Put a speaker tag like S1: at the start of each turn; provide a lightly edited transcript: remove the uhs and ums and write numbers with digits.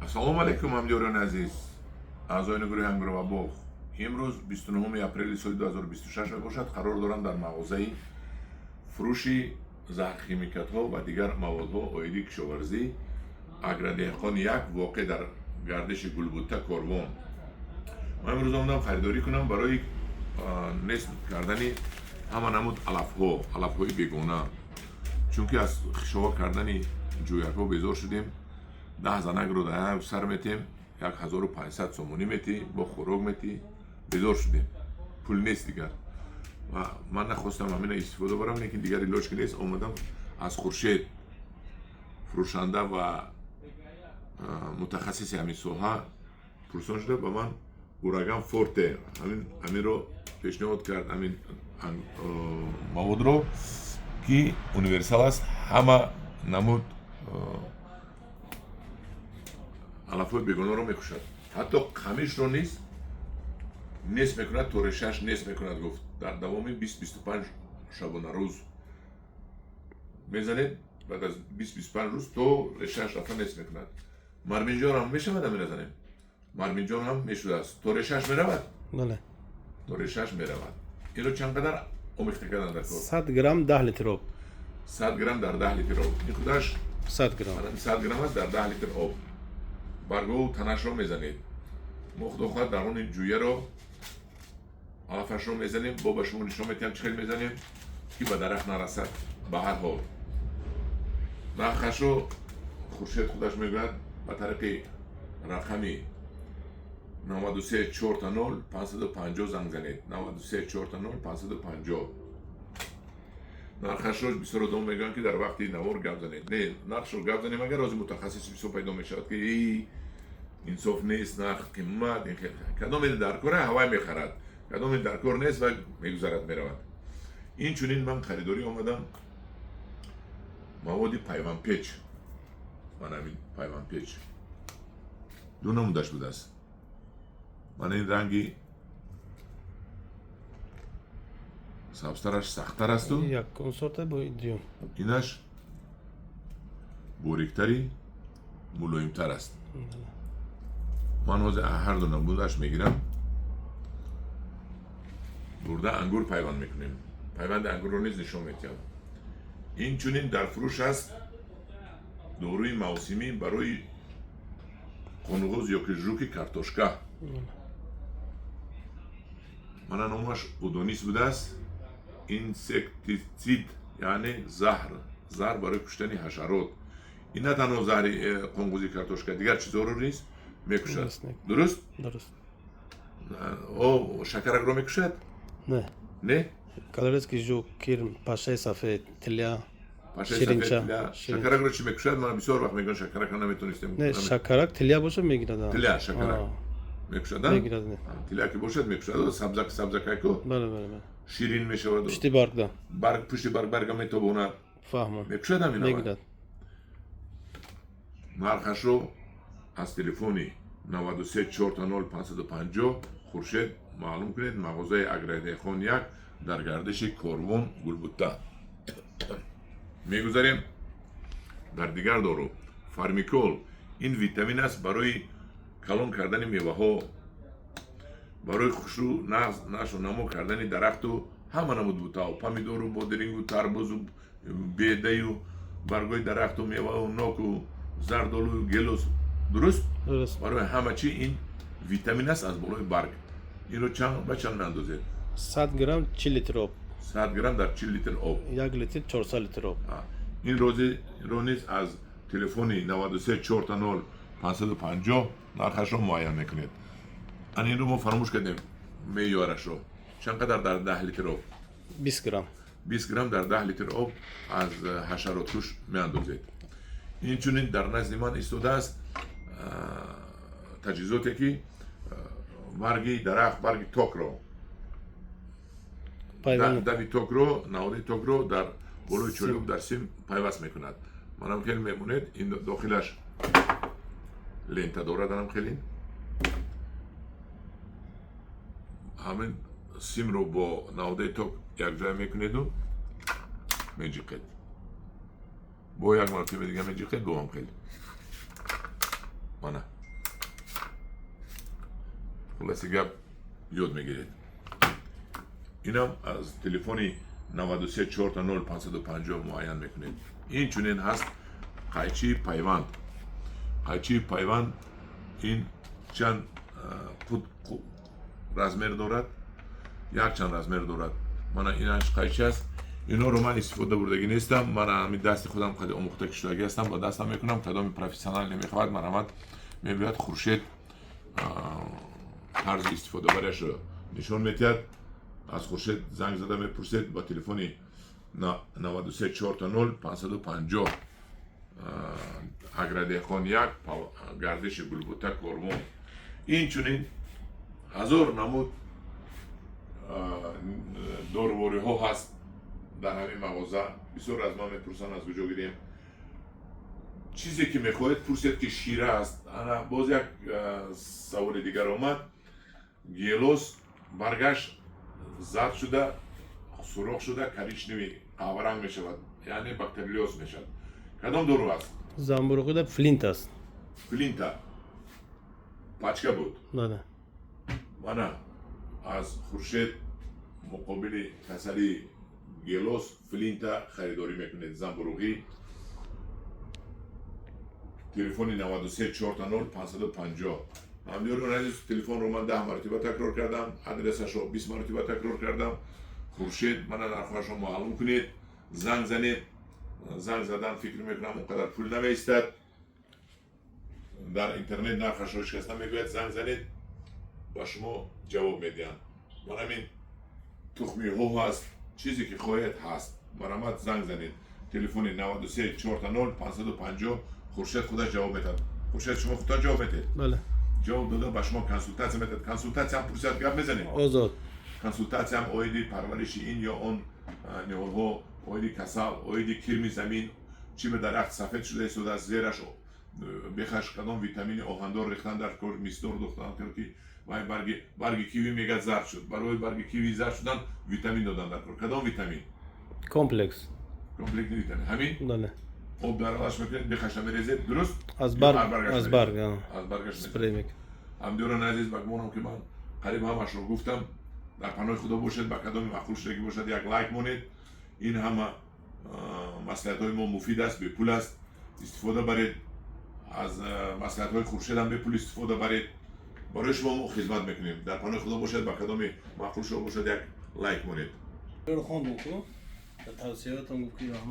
S1: Assalomu alaykum hamyurjon aziz. A'zoyini guruhi Angro va Bog'. Imroz 29 aprel соли 2026 мебошад. Қарор дорам дар мағозаи фурӯши заҳрхимикатҳо ва дигар маводҳо оиди кишоварзӣ Агродеҳқон 1 воқеъ дар гардиши Гулбутта Корвон. Ман имрӯз омадам харидорӣ кунам барои несб кардани ҳама намуд алафҳои бегона. Чунки аз хишова кардани ҷӯякҳо безор шудем. 10 занакро дар сар метем, 1500 сомонӣ метӣ, бо хӯрок метӣ, безор шудем. Пул нест дигар. Ва ман нахостам ҳамина истифода барам, лекин дигар илоҷ ки нест, омадам аз Хуршед фурӯшанда ва мутахассиси ҳамин соҳа пурсон шуда ба ман Ураган Форте ҳаминро пешниҳод кард, ҳамин маводро ки универсал аст, ҳама намуд алафҳои бегонаро мекушад. ҳатто қамишро низ нест мекунад, то решаш нест мекунад. гуфт дар давоми 20-25 шабонарӯз мезанед, баъд аз 20-25 рӯз то решаш рафта нест мекунад. марминҷон ҳам мешавад, ҳаминазанем марминҷон ҳам мешудааст, то решаш меравад.
S2: Бале.
S1: То решаш меравад. инро чанд қадар омехта кардан дар кор?
S2: 100 грамм 10 литр об.
S1: 100 грамм дар 10 литр об. ин худаш
S2: 100 грамм.
S1: 100 грамм аст дар 10 литр об. баргоҳу танашро мезанед. мо худохоҳад дар они ҷӯяро алафашро мезанем, бо ба шумо нишон медиҳам чӣ хел мезанем ки ба дарахт нарасад. ба ҳар ҳол нархашро Хуршед худаш мегӯяд ба тариқи рақами 93 400 550 занг занед. 93 400 550. нархашро бисёр одам мегӯянд ки дар вақти навор гап занед. Не, нархшро гап занем, агар рози мутахассис бисёр пайдо мешавад ки инсоф нест, нарх қимат, кадоме дар кора ҳавай мехарад, кадоме дар кор нест ва мегузарад меравад. Инчунин ман харидорӣ омадам маводи пайвандпеч. ман ҳамин пайвандпеч ду намудаш будааст. ман ин ранги сабзтараш сахттар асту,
S2: Якум сорта бо идиём.
S1: инаш бориктари мулоимтар аст. ман ҳозир ҳар ду намудаш мегирам, бурда ангур пайванд мекунем. пайванди ангурро низ нишон медиҳам. инчунин дар фурӯш аст дорӯи мавсимӣ барои қонғоз ё ки жуки картошка. мана номаш удонис будааст. инсектитсид, яъне заҳр барои куштани ҳашарот. ин на танҳо заҳри қонғози картошка, дигар чизҳоро низ мекушад. дуруст?
S2: Дуруст.
S1: шакаракро мекушад? Не?
S2: Калорийский жук, кирм, пашаи сафед, тиля,
S1: Пашаи
S2: ширинча.
S1: сафед, шакаракро чӣ мекушад? ман бисёр вақт мегӯям шакаракро наметонистем.
S2: Не, шакарак тиля боша мегирад.
S1: Тиля шакарак мекушад?
S2: Мегирад.
S1: тиля ки бошад мекушад. сабзакайко
S2: Бале, бале.
S1: ширин мешавад.
S2: Пушти барг да.
S1: пушти барга метобонад.
S2: Фаҳмам.
S1: мекушад ҳамин
S2: Мегирад.
S1: нархашро аз телефони 93 400 550 Хуршед маълум кунед. мағозаи Агродеҳқон 1 дар гардиши Корвон Гулбутта. мегузарем дар дигар дору фармикол. ин витамин аст барои калон кардани меваҳо, барои хушрӯ нашу намо кардани дарахту ҳама намуд бутав, помидору, бодирингу, тарбузу, бедаю, баргои дарахту, меваҳу, ноку, зардолу, гелус. дуруст?
S2: Дуруст.
S1: барои ҳама чӣ ин витамин аст аз болои барг. инро ба чанд меандозед?
S2: 100 грамм 40 литр об.
S1: 100 грамм дар 40 литр об.
S2: 1 литр 400 литр об.
S1: ин розиро низ аз телефони 93 400 550 нархашро муайян мекунед. анинро мо фаромӯш кардем меъёрашро. чанд қадар дар 10 литр об?
S2: 20 грамм.
S1: 20 грамм дар 10 литр об аз ҳашароткуш меандозед. инчунин дар назди ман истодааст таҷҳизоте ки барги дарахт, барги токро, дави токро, наҳоди токро дар болои чолиб дар сим пайваст мекунад. манам хел мемонед. ин дохилаш лента дорад. анам хелин ҳамин симро бо наҳодаи ток якҷоя мекунеду меҷиқед. бо як маротиба дига меҷиқед. бо ҳам хел мана خلاصه گپ یاد میگیرید. اینم از تلفنی 93 4 550 معین میکنید. این چنین هست قیچی پیوند. قیچی پیوند این چند رزمر دارد، یک چند رزمر دارد. من اینش قیچی است. اینا رو من استفاده بردگی نیستم. من همین دست خودم قد آموخته کشیدگی هستم، با دستم میکنم. کدام پروفسیونال نمیخواد مرحمت میبیاد خورشید طرز استفاده برش رو نشون میدهد. از خورشید زنگ زده میپرسید با تلفنی 93 4 550 اگر دهقان یک گردش گلبوته کارمون. این چونین هزار نمود دوروری ها هست در همین مغازه. بسیار از ما میپرسن از کجا گیریم. چیزی که میخواهید پرسید که شیره است. انا باز یک سوال دیگر آمد. گیلوس برگشت زرد شده، سرخ شده، کریشنوی قهوه رنگ میشود، یعنی باکتریوز میشود. کدام دورو است؟
S2: زنبورغی ده فلینت است.
S1: فلینتا پاچکه بود.
S2: بله.
S1: من از خورشید مقابل کسری گیلوس فلینتا خریداری میکنید. زنبورغی تلفنی 93 4 550. همدیور عزیز تلفن رو من 10 مرتبه تکرار کردم، ادرسش رو 20 مرتبه تکرار کردم. خورشید من نرخش رو معلوم کنید، زنگ زنید. زنگ زدن فکر میکنم اونقدر پول نمیستد. در اینترنت نرخش رو شکسته میگوید، زنگ زنید با شما جواب میدن. من همین تخمی ها هست، چیزی که خواهید هست. مرحمت زنگ زنید. تلفن 93 4 550. خورشید خودش جواب میده. خورشید شما خودت جواب میدید.
S2: بله.
S1: جواب داده با شما کنسولتاسیون میدید. کنسولتاسیون هم پرسید گپ میزنید.
S2: آزاد.
S1: کنسولتاسیون هم اویدی پرورش این یا اون نهالها، اویدی کسال، اویدی کرمی زمین، چی به درخت سفید شده است و از زیرش بخش کدام ویتامین آهندار ریختن در کار میستور دختن که وای برگ کیوی میگه زرد شد. برای برگ کیوی زرد شدن ویتامین دادن در کار. کدام ویتامین؟
S2: کمپلکس.
S1: کمپلکس ویتامین. همین؟
S2: بله.
S1: آب درش میکنید بخش میریزید درست؟
S2: از برگ
S1: از برگش
S2: سپری میکنید.
S1: همدیوران عزیز بگمانم که من قریب همش رو گفتم. در پناه خدا باشد، با کدام معقول شدگی باشد یک لایک مونید. این همه مصلحت های ما مفید است، به پول است. استفاده برید از مصلحت های خورشید هم به پول استفاده برید. برای شما ما خدمت میکنیم. در پناه خدا باشد، با کدام معقول شده باشد یک لایک مونید.
S2: رو خواندم که توصیهاتم گفت که